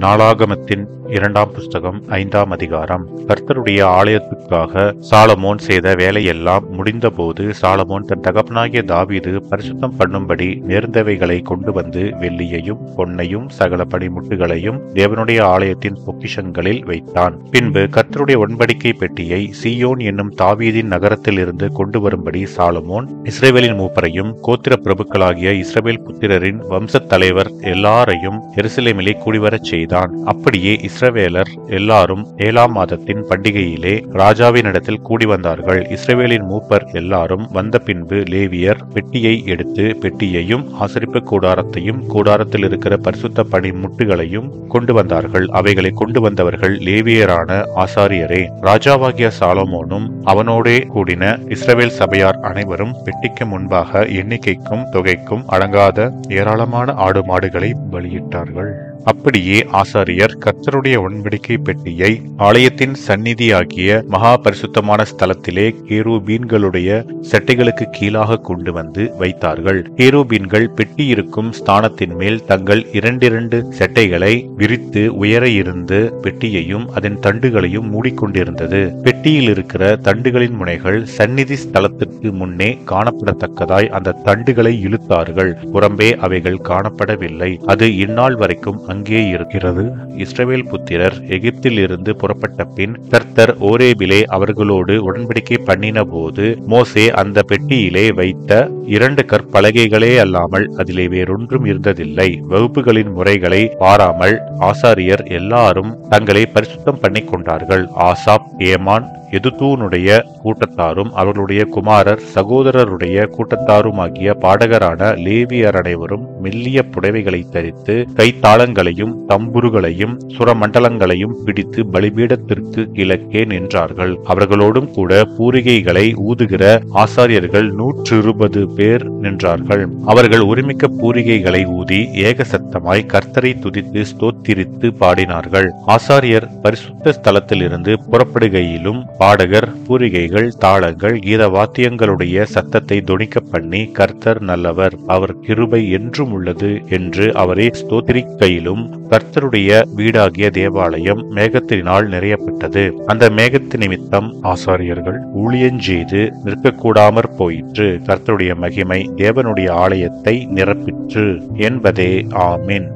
நாளாகமத்தின் 2ஆம் புஸ்தகம் 5ஆம் அதிகாரம். கர்த்தருடைய ஆலயத்துக்காக சாலமோன் செய்த வேலையெல்லாம் முடிந்தபோது சாலமோன் தன் தகப்பனாகிய தாவீது பரிசுத்தம் பண்ணும்படி நேர்ந்தவைகளை கொண்டு வந்து வெள்ளியையும் பொன்னையும் சகல பணிமுட்டுகளையும் தேவனுடைய ஆலயத்தின் பொக்கிஷங்களில் வைத்தான். பின்பு கர்த்தருடைய உடன்படிக்கை பெட்டியை சீயோன் என்னும் தாவீதின் நகரத்தில் இருந்து கொண்டு வரும்படி சாலமோன் இஸ்ரவேலின் மூப்பரையும் கோத்திர பிரபுக்களாகிய இஸ்ரவேல் புத்திரரின் வம்சத் தலைவர் எல்லாரையும் எருசலேமிலே கூடிவரச் செய்தான். அப்படியே இஸ்ரவேலர் எல்லாரும் 7ஆம் மாதத்தின் பண்டிகையிலே ராஜாவினிடத்தில் கூடி வந்தார்கள். இஸ்ரவேலின் மூப்பர் எல்லாரும் வந்த பின்பு லேவியர் பெட்டியை எடுத்து பெட்டியையும் ஆசரிப்பு கூடாரத்தையும் கூடாரத்தில் இருக்கிற பரிசுத்த பணிமுட்டுகளையும் கொண்டு வந்தார்கள். அவைகளை கொண்டு வந்தவர்கள் லேவியரான ஆசாரியரே. ராஜாவாகிய சாலமோனும் அவனோடே கூடின இஸ்ரவேல் சபையார் அனைவரும் பெட்டிக்கு முன்பாக எண்ணிக்கைக்கும் தொகைக்கும் அடங்காத ஏராளமான ஆடு மாடுகளை பலியிட்டார்கள். அப்படியே ஆசாரியர் கர்த்தருடைய உடன்படிக்கை பெட்டியை ஆலயத்தின் சந்நிதியாகிய மகா பரிசுத்தமான ஸ்தலத்திலே கேருபீன்களுடைய செட்டைகளுக்கு கீழாக கொண்டு வந்து வைத்தார்கள். கேருபீன்கள் பெட்டி இருக்கும் ஸ்தானத்தின் மேல் தங்கள் 2 செட்டைகளை விரித்து உயர இருந்து பெட்டியையும் அதன் தண்டுகளையும் மூடிக்கொண்டிருந்தது. பெட்டியில் இருக்கிற தண்டுகளின் முனைகள் சந்நிதி ஸ்தலத்திற்கு முன்னே காணப்படத்தக்கதாய் அந்த தண்டுகளை இழுத்தார்கள். புறம்பே அவைகள் காணப்படவில்லை. அது இந்நாள் வரைக்கும் அங்கே இருக்கிறது. இஸ்ரவேல் புத்திரர் எகிப்தில் இருந்து புறப்பட்ட பின் கர்த்தர் ஓரேபிலே அவர்களோடு உடன்படிக்கை பண்ணின போது மோசே அந்த பெட்டியிலே வைத்த 2 கற்பலகைகளே அல்லாமல் அதிலே வேறொன்றும் இருந்ததில்லை. வகுப்புகளின் முறைகளை பாராமல் ஆசாரியர் எல்லாரும் தங்களை பரிசுத்தம் பண்ணி கொண்டார்கள். ஆசாப், ஏமான், எதுத்தூனுடைய கூட்டத்தாரும் அவர்களுடைய குமாரர் சகோதரருடைய கூட்டத்தாருமாகிய பாடகரான லேவியர் அனைவரும் மெல்லிய புடவைகளை தரித்து கைத்தாளங்களையும் தம்புருகளையும் சுரமண்டலங்களையும் பிடித்து பலிபீடத்திற்கு கிழக்கே நின்றார்கள். அவர்களோடும் கூட பூரிகைகளை ஊதுகிற ஆசாரியர்கள் 120 பேர் நின்றார்கள். அவர்கள் ஒருமிக்க பூரிகைகளை ஊதி ஏக சத்தமாய் கர்த்தரை துதித்து ஸ்தோத்திரித்து பாடினார்கள். ஆசாரியர் பரிசுத்த ஸ்தலத்தில் இருந்து புறப்படுகையிலும் பாடகர் பூரிகைகள் தாளங்கள் கீத வாத்தியங்களுடைய சத்தத்தை தொனிக்க பண்ணி கர்த்தர் நல்லவர், அவர் கிருபை என்றும் உள்ளது என்று அவரை ஸ்தோத்திரிக்கையிலும் கர்த்தருடைய வீடாகிய தேவாலயம் மேகத்தினால் நிறையப்பட்டது. அந்த மேகத்து நிமித்தம் ஆசாரியர்கள் ஊழியஞ்செய்து நிற்கக்கூடாமற் போயிற்று. கர்த்தருடைய மகிமை தேவனுடைய ஆலயத்தை நிரப்பிற்று என்பதே. ஆமென்.